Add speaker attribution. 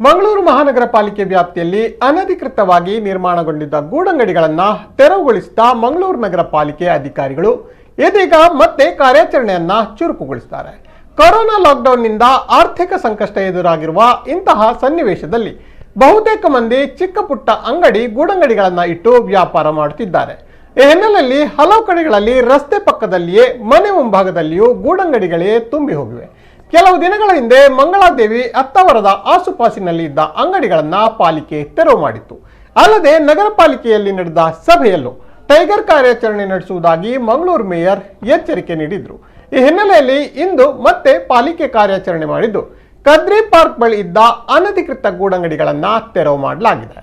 Speaker 1: ಮಂಗಳೂರು ಮಹಾನಗರ ಪಾಲಿಕೆ ವ್ಯಾಪ್ತಿಯಲ್ಲಿ ಅನಧಿಕೃತವಾಗಿ ನಿರ್ಮಾಣಗೊಂಡಿದ್ದ ಗೂಡಂಗಡಿಗಳನ್ನು ತೆರವುಗೊಳಿಸಿದ ಮಂಗಳೂರು ನಗರ ಪಾಲಿಕೆ ಅಧಿಕಾರಿಗಳು ಇದೀಗ ಮತ್ತೆ ಕಾರ್ಯಾಚರಣೆಯನ್ನ ಚುರುಕುಗೊಳಿಸಿದ್ದಾರೆ. ಕೊರೋನಾ ಲಾಕ್ಡೌನ್ನಿಂದ ಆರ್ಥಿಕ ಸಂಕಷ್ಟ ಎದುರಾಗಿರುವ ಇಂತಹ ಸನ್ನಿವೇಶದಲ್ಲಿ ಬಹುತೇಕ ಮಂದಿ ಚಿಕ್ಕ ಪುಟ್ಟ ಅಂಗಡಿ ಗೂಡಂಗಡಿಗಳನ್ನು ಇಟ್ಟು ವ್ಯಾಪಾರ ಮಾಡುತ್ತಿದ್ದಾರೆ. ಈ ಹಿನ್ನೆಲೆಯಲ್ಲಿ ಹಲವು ಕಡೆಗಳಲ್ಲಿ ರಸ್ತೆ ಪಕ್ಕದಲ್ಲಿಯೇ ಮನೆ ಮುಂಭಾಗದಲ್ಲಿಯೂ ಗೂಡಂಗಡಿಗಳೇ ತುಂಬಿ ಹೋಗಿವೆ. ಕೆಲವು ದಿನಗಳ ಹಿಂದೆ ಮಂಗಳಾದೇವಿ ಅತ್ತಾವರದ ಆಸುಪಾಸಿನಲ್ಲಿ ಇದ್ದ ಅಂಗಡಿಗಳನ್ನ ಪಾಲಿಕೆ ತೆರವು ಮಾಡಿತ್ತು. ಅಲ್ಲದೆ ನಗರ ಪಾಲಿಕೆಯಲ್ಲಿ ನಡೆದ ಸಭೆಯಲ್ಲೂ ಟೈಗರ್ ಕಾರ್ಯಾಚರಣೆ ನಡೆಸುವುದಾಗಿ ಮಂಗಳೂರು ಮೇಯರ್ ಎಚ್ಚರಿಕೆ ನೀಡಿದ್ರು. ಈ ಹಿನ್ನೆಲೆಯಲ್ಲಿ ಇಂದು ಮತ್ತೆ ಪಾಲಿಕೆ ಕಾರ್ಯಾಚರಣೆ ಮಾಡಿದ್ದು ಕದ್ರಿ ಪಾರ್ಕ್ ಬಳಿ ಇದ್ದ ಅನಧಿಕೃತ ಗೂಡಂಗಡಿಗಳನ್ನ ತೆರವು ಮಾಡಲಾಗಿದೆ.